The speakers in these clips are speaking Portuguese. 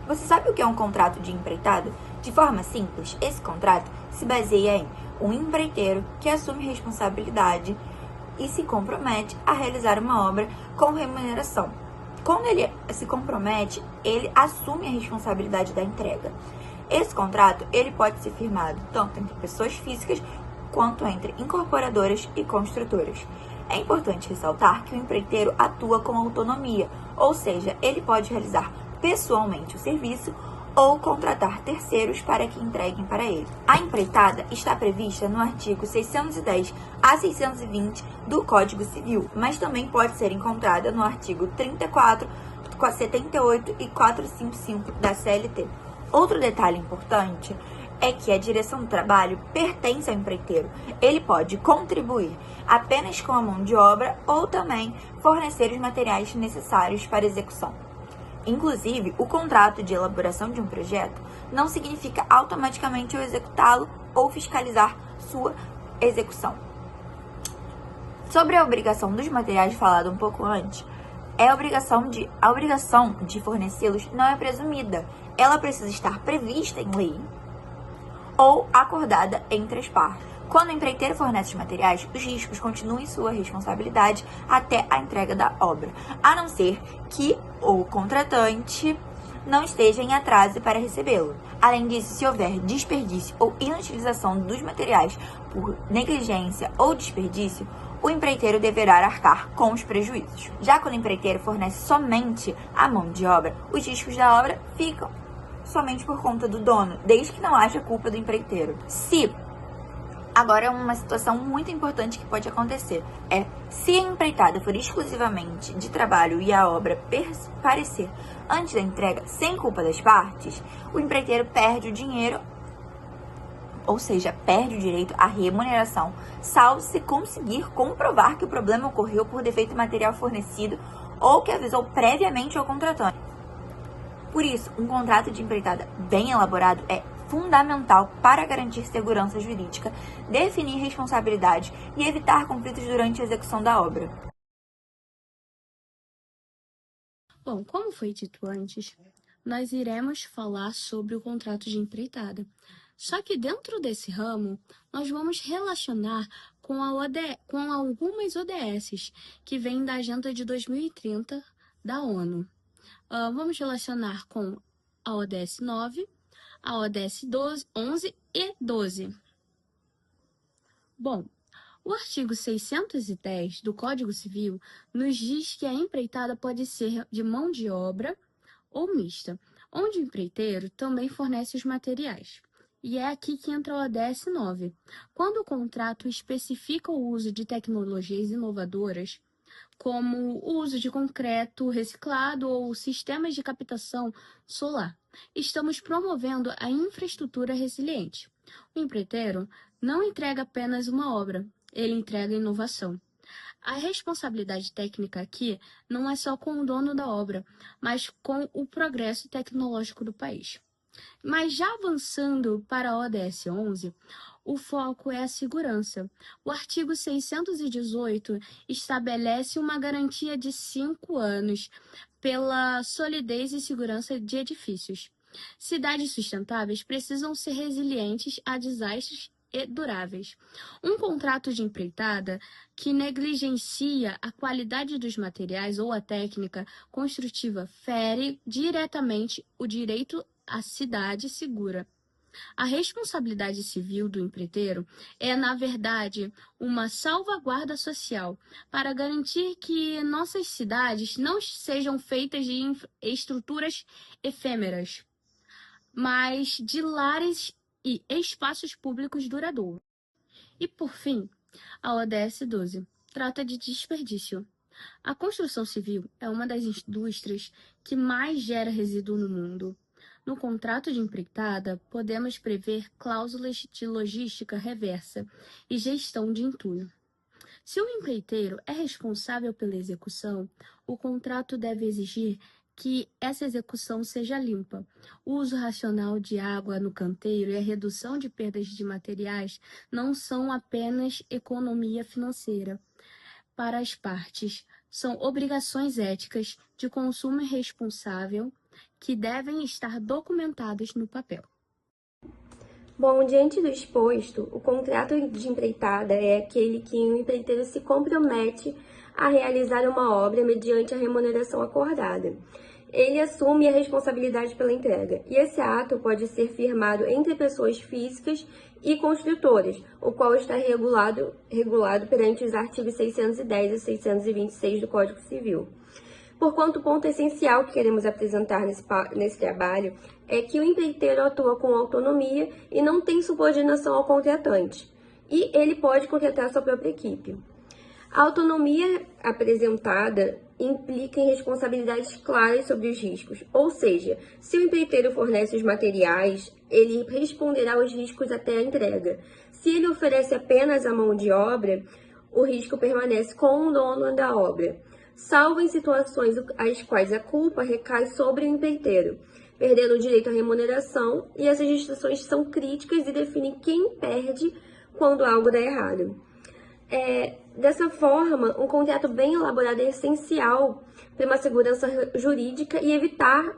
Você sabe o que é um contrato de empreitada? De forma simples, esse contrato se baseia em um empreiteiro que assume responsabilidade e se compromete a realizar uma obra com remuneração. Quando ele se compromete, ele assume a responsabilidade da entrega. Esse contrato ele pode ser firmado tanto entre pessoas físicas quanto entre incorporadoras e construtoras. É importante ressaltar que o empreiteiro atua com autonomia, ou seja, ele pode realizar pessoalmente o serviço ou contratar terceiros para que entreguem para ele. A empreitada está prevista no artigo 610 a 620 do Código Civil, mas também pode ser encontrada no artigo 34, 78 e 455 da CLT. Outro detalhe importante é que a direção do trabalho pertence ao empreiteiro. Ele pode contribuir apenas com a mão de obra ou também fornecer os materiais necessários para a execução. Inclusive, o contrato de elaboração de um projeto não significa automaticamente eu executá-lo ou fiscalizar sua execução. Sobre a obrigação dos materiais falado um pouco antes, a obrigação de fornecê-los não é presumida. Ela precisa estar prevista em lei ou acordada entre as partes. Quando o empreiteiro fornece os materiais, os riscos continuam em sua responsabilidade até a entrega da obra, a não ser que o contratante não esteja em atraso para recebê-lo. Além disso, se houver desperdício ou inutilização dos materiais por negligência ou desperdício, o empreiteiro deverá arcar com os prejuízos. Já quando o empreiteiro fornece somente a mão de obra, os riscos da obra ficam somente por conta do dono, desde que não haja culpa do empreiteiro. Agora é uma situação muito importante que pode acontecer. Se a empreitada for exclusivamente de trabalho e a obra parecer antes da entrega sem culpa das partes, o empreiteiro perde o dinheiro, ou seja, perde o direito à remuneração, salvo se conseguir comprovar que o problema ocorreu por defeito material fornecido ou que avisou previamente ao contratante. Por isso, um contrato de empreitada bem elaborado é fundamental para garantir segurança jurídica, definir responsabilidade e evitar conflitos durante a execução da obra. Bom, como foi dito antes, nós iremos falar sobre o contrato de empreitada. Só que dentro desse ramo, nós vamos relacionar com algumas ODSs que vêm da Agenda de 2030 da ONU. Vamos relacionar com a ODS 9, a ODS 11 e 12. Bom, o artigo 610 do Código Civil nos diz que a empreitada pode ser de mão de obra ou mista, onde o empreiteiro também fornece os materiais. E é aqui que entra a ODS 9. Quando o contrato especifica o uso de tecnologias inovadoras, como o uso de concreto reciclado ou sistemas de captação solar, estamos promovendo a infraestrutura resiliente. O empreiteiro não entrega apenas uma obra, ele entrega inovação. A responsabilidade técnica aqui não é só com o dono da obra, mas com o progresso tecnológico do país. Mas já avançando para a ODS 11, o foco é a segurança. O artigo 618 estabelece uma garantia de 5 anos pela solidez e segurança de edifícios. Cidades sustentáveis precisam ser resilientes a desastres e duráveis. Um contrato de empreitada que negligencia a qualidade dos materiais ou a técnica construtiva fere diretamente o direito à cidade segura. A responsabilidade civil do empreiteiro é, na verdade, uma salvaguarda social para garantir que nossas cidades não sejam feitas de estruturas efêmeras, mas de lares e espaços públicos duradouros. E, por fim, a ODS 12 trata de desperdício. A construção civil é uma das indústrias que mais gera resíduo no mundo. No contrato de empreitada, podemos prever cláusulas de logística reversa e gestão de entulho. Se o empreiteiro é responsável pela execução, o contrato deve exigir que essa execução seja limpa. O uso racional de água no canteiro e a redução de perdas de materiais não são apenas economia financeira para as partes, são obrigações éticas de consumo responsável que devem estar documentadas no papel. Bom, diante do exposto, o contrato de empreitada é aquele que o empreiteiro se compromete a realizar uma obra mediante a remuneração acordada. Ele assume a responsabilidade pela entrega, e esse ato pode ser firmado entre pessoas físicas e construtoras, o qual está regulado perante os artigos 610 e 626 do Código Civil. Porquanto o ponto essencial que queremos apresentar nesse trabalho é que o empreiteiro atua com autonomia e não tem subordinação ao contratante, e ele pode contratar sua própria equipe. A autonomia apresentada implica em responsabilidades claras sobre os riscos, ou seja, se o empreiteiro fornece os materiais, ele responderá aos riscos até a entrega. Se ele oferece apenas a mão de obra, o risco permanece com o dono da obra, salvo em situações as quais a culpa recai sobre o empreiteiro, perdendo o direito à remuneração, e essas restrições são críticas e definem quem perde quando algo dá errado. Dessa forma, um contrato bem elaborado é essencial para uma segurança jurídica e evitar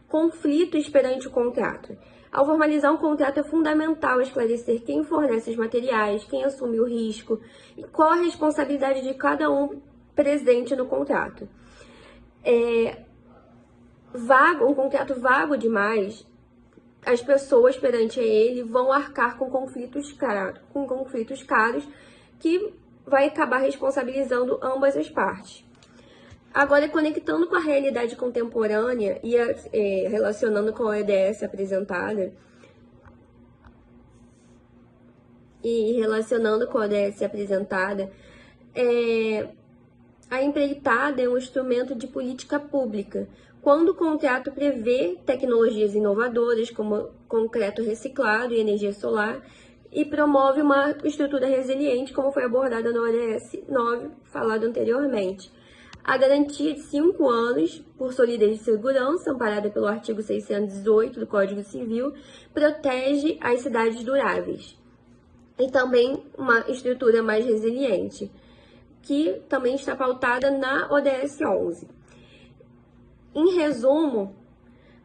conflitos perante o contrato. Ao formalizar um contrato, é fundamental esclarecer quem fornece os materiais, quem assume o risco e qual a responsabilidade de cada um presente no contrato. Um contrato vago demais, as pessoas perante ele vão arcar com conflitos caros que vai acabar responsabilizando ambas as partes. Agora, conectando com a realidade contemporânea e relacionando com a ODS apresentada, a empreitada é um instrumento de política pública, quando o contrato prevê tecnologias inovadoras, como concreto reciclado e energia solar, e promove uma estrutura resiliente, como foi abordada no ODS 9, falado anteriormente. A garantia de 5 anos por solidez e segurança, amparada pelo artigo 618 do Código Civil, protege as cidades duráveis. E também uma estrutura mais resiliente, que também está pautada na ODS 11. Em resumo,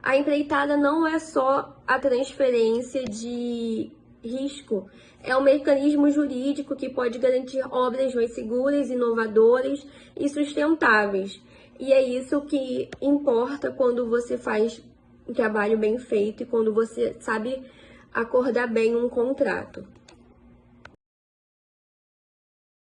a empreitada não é só a transferência de risco, é um mecanismo jurídico que pode garantir obras mais seguras, inovadoras e sustentáveis. E é isso que importa quando você faz um trabalho bem feito e quando você sabe acordar bem um contrato.